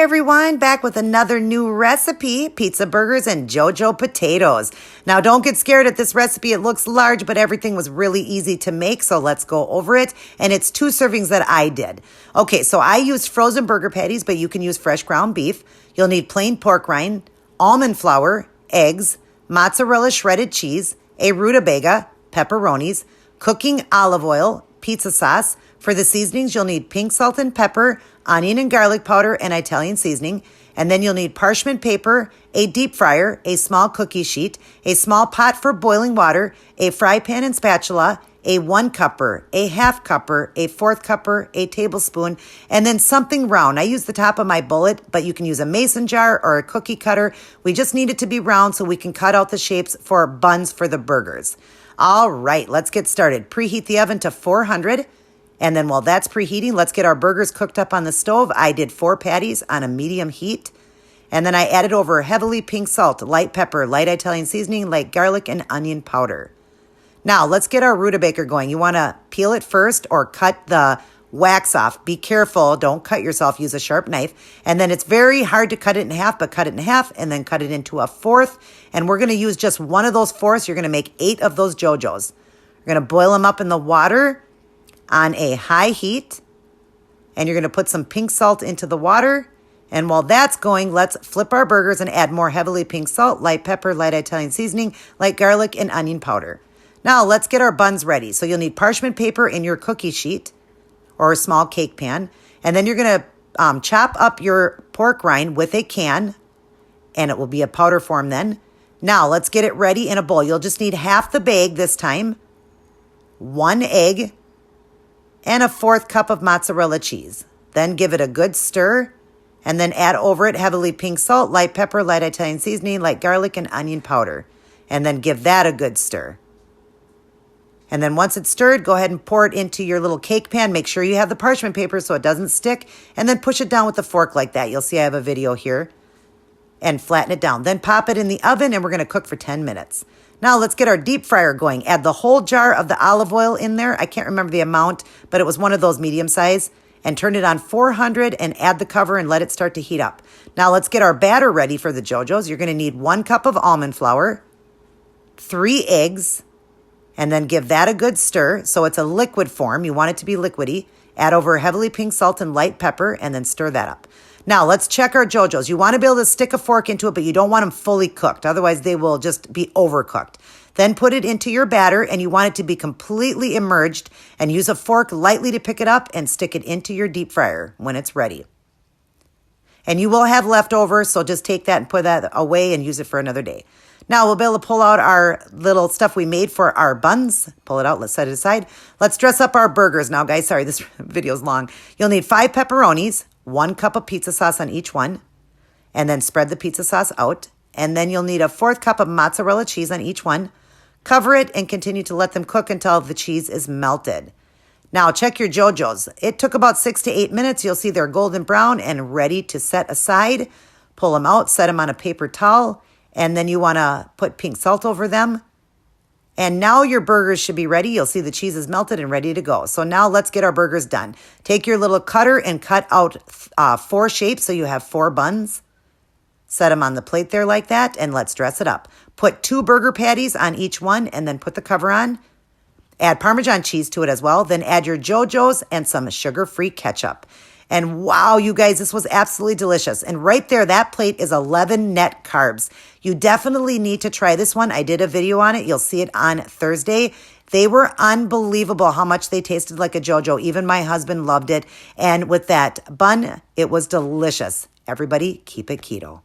everyone, back with another new recipe, pizza burgers and JoJo potatoes. Now don't get scared at this recipe. It looks large, but everything was really easy to make, so let's go over it. And it's 2 servings that I did. Okay, so I used frozen burger patties, but you can use fresh ground beef. You'll need plain pork rind, almond flour, eggs, mozzarella shredded cheese, a rutabaga, pepperonis, cooking olive oil, pizza sauce. For the seasonings, you'll need pink salt and pepper, onion and garlic powder, and Italian seasoning. And then you'll need parchment paper, a deep fryer, a small cookie sheet, a small pot for boiling water, a fry pan and spatula, a 1 cupper, a half cupper, a 1/4 cupper, a tablespoon, and then something round. I use the top of my bullet, but you can use a mason jar or a cookie cutter. We just need it to be round so we can cut out the shapes for buns for the burgers. All right, let's get started. Preheat the oven to 400. And then while that's preheating, let's get our burgers cooked up on the stove. I did 4 patties on a medium heat. And then I added over heavily pink salt, light pepper, light Italian seasoning, light garlic, and onion powder. Now let's get our rutabaga going. You want to peel it first or cut the wax off. Be careful. Don't cut yourself. Use a sharp knife. And then it's very hard to cut it in half, but cut it in half and then cut it into a 1/4. And we're going to use just one of those 4ths. You're going to make 8 of those jojos. You're going to boil them up in the water on a high heat, and you're going to put some pink salt into the water. And while that's going, let's flip our burgers and add more heavily pink salt, light pepper, light Italian seasoning, light garlic, and onion powder. Now let's get our buns ready. So you'll need parchment paper in your cookie sheet or a small cake pan. And then you're going to chop up your pork rind with a can, and it will be a powder form then. Now let's get it ready in a bowl. You'll just need half the bag this time, 1 egg, and a 1/4 cup of mozzarella cheese. Then give it a good stir, and then add over it heavily pink salt, light pepper, light Italian seasoning, light garlic, and onion powder. And then give that a good stir. And then once it's stirred, go ahead and pour it into your little cake pan. Make sure you have the parchment paper so it doesn't stick, and then push it down with a fork like that. You'll see I have a video here. And flatten it down. Then pop it in the oven, and we're going to cook for 10 minutes. Now let's get our deep fryer going. Add the whole jar of the olive oil in there. I can't remember the amount, but it was one of those medium size. And turn it on 400 and add the cover and let it start to heat up. Now let's get our batter ready for the jojos. You're going to need 1 cup of almond flour, 3 eggs, and then give that a good stir so it's a liquid form. You want it to be liquidy. Add over heavily pink salt and light pepper, and then stir that up. Now, let's check our jojos. You want to be able to stick a fork into it, but you don't want them fully cooked. Otherwise, they will just be overcooked. Then put it into your batter, and you want it to be completely immersed, and use a fork lightly to pick it up and stick it into your deep fryer when it's ready. And you will have leftovers, so just take that and put that away and use it for another day. Now, we'll be able to pull out our little stuff we made for our buns. Pull it out. Let's set it aside. Let's dress up our burgers now, guys. Sorry, this video's long. You'll need 5 pepperonis, 1 cup of pizza sauce on each one, and then spread the pizza sauce out. And then you'll need a 1/4 cup of mozzarella cheese on each one. Cover it and continue to let them cook until the cheese is melted. Now, check your jojos. It took about 6 to 8 minutes. You'll see they're golden brown and ready to set aside. Pull them out, set them on a paper towel, and then you want to put pink salt over them. And now your burgers should be ready. You'll see the cheese is melted and ready to go. So now let's get our burgers done. Take your little cutter and cut out 4 shapes so you have 4 buns. Set them on the plate there like that, and let's dress it up. Put 2 burger patties on each one, and then put the cover on. Add Parmesan cheese to it as well. Then add your jojos and some sugar-free ketchup. And wow, you guys, this was absolutely delicious. And right there, that plate is 11 net carbs. You definitely need to try this one. I did a video on it. You'll see it on Thursday. They were unbelievable how much they tasted like a jojo. Even my husband loved it. And with that bun, it was delicious. Everybody, keep it keto.